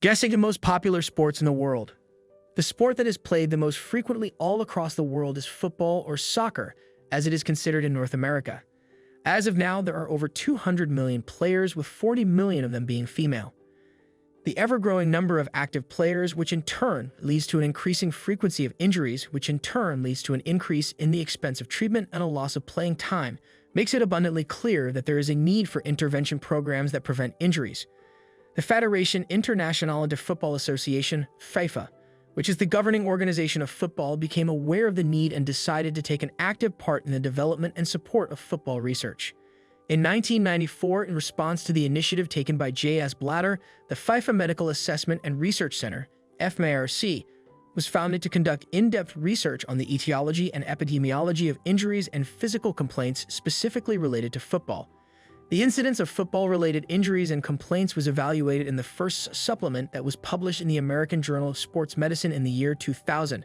Guessing the most popular sports in the world. The sport that is played the most frequently all across the world is football or soccer, as it is considered in North America. As of now, there are over 200 million players, with 40 million of them being female. The ever-growing number of active players, which in turn leads to an increasing frequency of injuries, which in turn leads to an increase in the expense of treatment and a loss of playing time, makes it abundantly clear that there is a need for intervention programs that prevent injuries. The Fédération Internationale de Football Association, FIFA, which is the governing organization of football, became aware of the need and decided to take an active part in the development and support of football research. In 1994, in response to the initiative taken by J.S. Blatter, the FIFA Medical Assessment and Research Center, FMARC, was founded to conduct in-depth research on the etiology and epidemiology of injuries and physical complaints specifically related to football. The incidence of football-related injuries and complaints was evaluated in the first supplement that was published in the American Journal of Sports Medicine in the year 2000.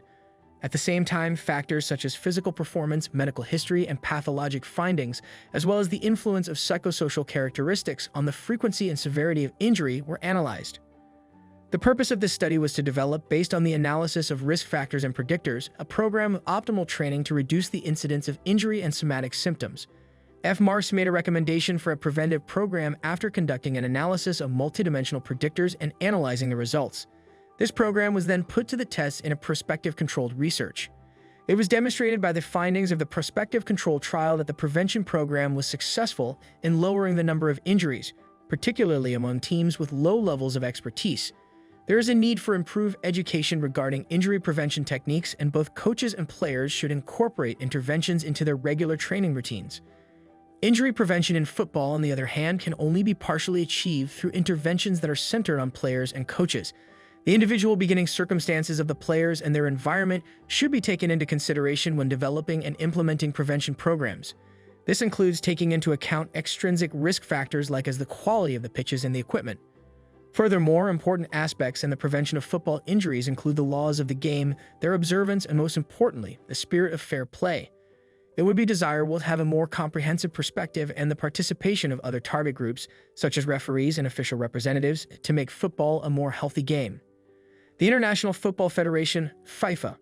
At the same time, factors such as physical performance, medical history, and pathologic findings, as well as the influence of psychosocial characteristics on the frequency and severity of injury, were analyzed. The purpose of this study was to develop, based on the analysis of risk factors and predictors, a program of optimal training to reduce the incidence of injury and somatic symptoms. FMARC made a recommendation for a preventive program after conducting an analysis of multidimensional predictors and analyzing the results. This program was then put to the test in a prospective controlled research. It was demonstrated by the findings of the prospective controlled trial that the prevention program was successful in lowering the number of injuries, particularly among teams with low levels of expertise. There is a need for improved education regarding injury prevention techniques, and both coaches and players should incorporate interventions into their regular training routines. Injury prevention in football, on the other hand, can only be partially achieved through interventions that are centered on players and coaches. The individual beginning circumstances of the players and their environment should be taken into consideration when developing and implementing prevention programs. This includes taking into account extrinsic risk factors like the quality of the pitches and the equipment. Furthermore, important aspects in the prevention of football injuries include the laws of the game, their observance, and most importantly, the spirit of fair play. It would be desirable to have a more comprehensive perspective and the participation of other target groups, such as referees and official representatives, to make football a more healthy game. The International Football Federation, FIFA,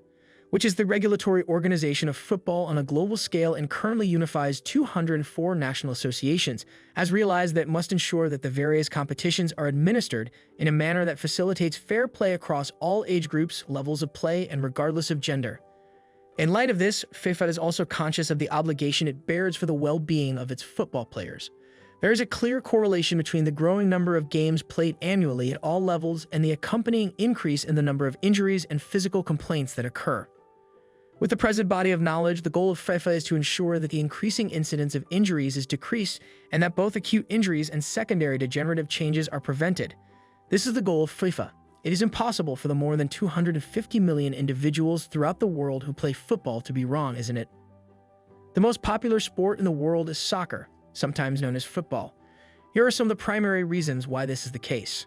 which is the regulatory organization of football on a global scale and currently unifies 204 national associations, has realized that it must ensure that the various competitions are administered in a manner that facilitates fair play across all age groups, levels of play, and regardless of gender. In light of this, FIFA is also conscious of the obligation it bears for the well-being of its football players. There is a clear correlation between the growing number of games played annually at all levels and the accompanying increase in the number of injuries and physical complaints that occur. With the present body of knowledge, the goal of FIFA is to ensure that the increasing incidence of injuries is decreased and that both acute injuries and secondary degenerative changes are prevented. This is the goal of FIFA. It is impossible for the more than 250 million individuals throughout the world who play football to be wrong, isn't it? The most popular sport in the world is soccer, sometimes known as football. Here are some of the primary reasons why this is the case.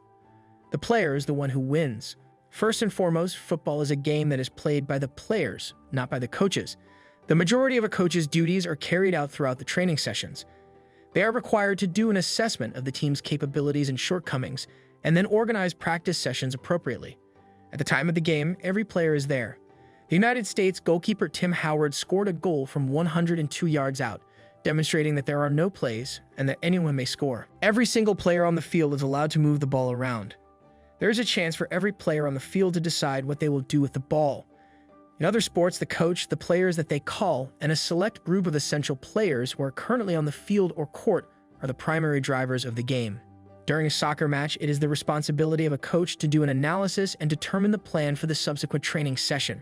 The player is the one who wins. First and foremost, football is a game that is played by the players, not by the coaches. The majority of a coach's duties are carried out throughout the training sessions. They are required to do an assessment of the team's capabilities and shortcomings, and then organize practice sessions appropriately. At the time of the game, every player is there. The United States goalkeeper Tim Howard scored a goal from 102 yards out, demonstrating that there are no plays and that anyone may score. Every single player on the field is allowed to move the ball around. There is a chance for every player on the field to decide what they will do with the ball. In other sports, the coach, the players that they call, and a select group of essential players who are currently on the field or court are the primary drivers of the game. During a soccer match, it is the responsibility of a coach to do an analysis and determine the plan for the subsequent training session.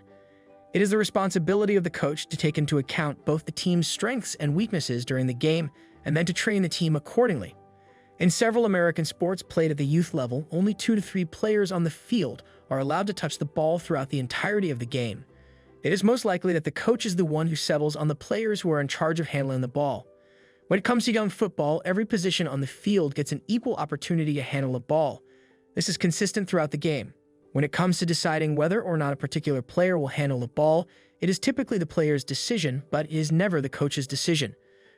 It is the responsibility of the coach to take into account both the team's strengths and weaknesses during the game and then to train the team accordingly. In several American sports played at the youth level, only 2 to 3 players on the field are allowed to touch the ball throughout the entirety of the game. It is most likely that the coach is the one who settles on the players who are in charge of handling the ball. When it comes to young football, every position on the field gets an equal opportunity to handle a ball. This is consistent throughout the game. When it comes to deciding whether or not a particular player will handle the ball, it is typically the player's decision, but it is never the coach's decision.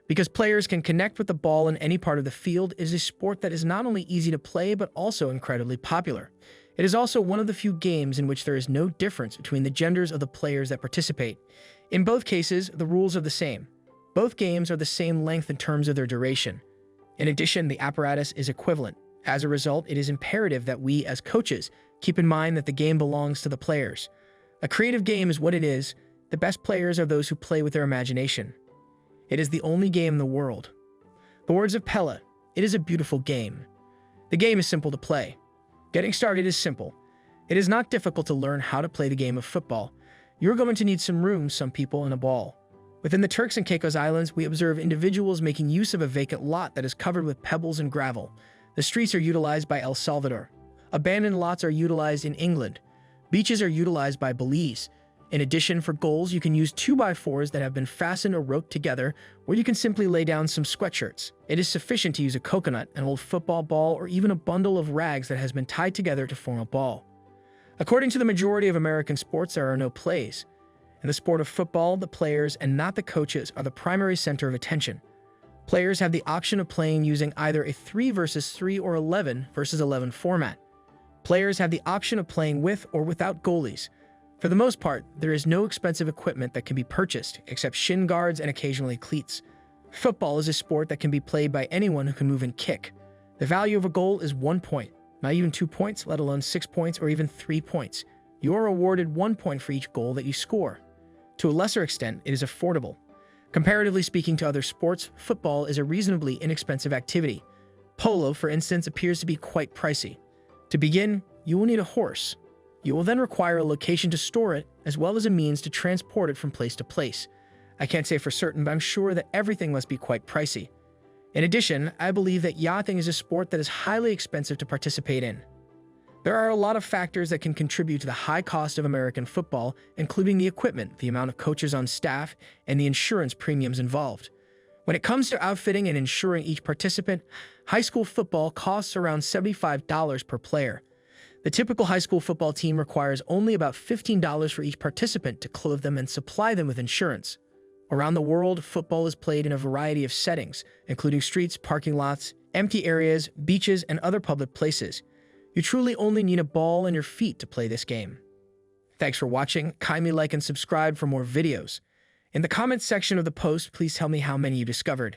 Because players can connect with the ball in any part of the field, it is a sport that is not only easy to play but also incredibly popular. It is also one of the few games in which there is no difference between the genders of the players that participate. In both cases, the rules are the same. Both games are the same length in terms of their duration. In addition, the apparatus is equivalent. As a result, it is imperative that we, as coaches, keep in mind that the game belongs to the players. A creative game is what it is. The best players are those who play with their imagination. It is the only game in the world. The words of Pella, it is a beautiful game. The game is simple to play. Getting started is simple. It is not difficult to learn how to play the game of football. You're going to need some room, some people, and a ball. Within the Turks and Caicos Islands, we observe individuals making use of a vacant lot that is covered with pebbles and gravel. The streets are utilized by El Salvador. Abandoned lots are utilized in England. Beaches are utilized by Belize. In addition, for goals, you can use 2x4s that have been fastened or roped together, or you can simply lay down some sweatshirts. It is sufficient to use a coconut, an old football ball, or even a bundle of rags that has been tied together to form a ball. According to the majority of American sports, there are no plays. In the sport of football, the players and not the coaches are the primary center of attention. Players have the option of playing using either a 3 versus 3 or 11 versus 11 format. Players have the option of playing with or without goalies. For the most part, there is no expensive equipment that can be purchased, except shin guards and occasionally cleats. Football is a sport that can be played by anyone who can move and kick. The value of a goal is 1 point, not even 2 points, let alone 6 points or even 3 points. You are awarded 1 point for each goal that you score. To a lesser extent, it is affordable. Comparatively speaking to other sports, football is a reasonably inexpensive activity. Polo, for instance, appears to be quite pricey. To begin, you will need a horse. You will then require a location to store it, as well as a means to transport it from place to place. I can't say for certain, but I'm sure that everything must be quite pricey. In addition, I believe that yachting is a sport that is highly expensive to participate in. There are a lot of factors that can contribute to the high cost of American football, including the equipment, the amount of coaches on staff, and the insurance premiums involved. When it comes to outfitting and insuring each participant, high school football costs around $75 per player. The typical high school football team requires only about $15 for each participant to clothe them and supply them with insurance. Around the world, football is played in a variety of settings, including streets, parking lots, empty areas, beaches, and other public places. You truly only need a ball and your feet to play this game. Thanks for watching. Kindly like and subscribe for more videos. In the comments section of the post, please tell me how many you discovered.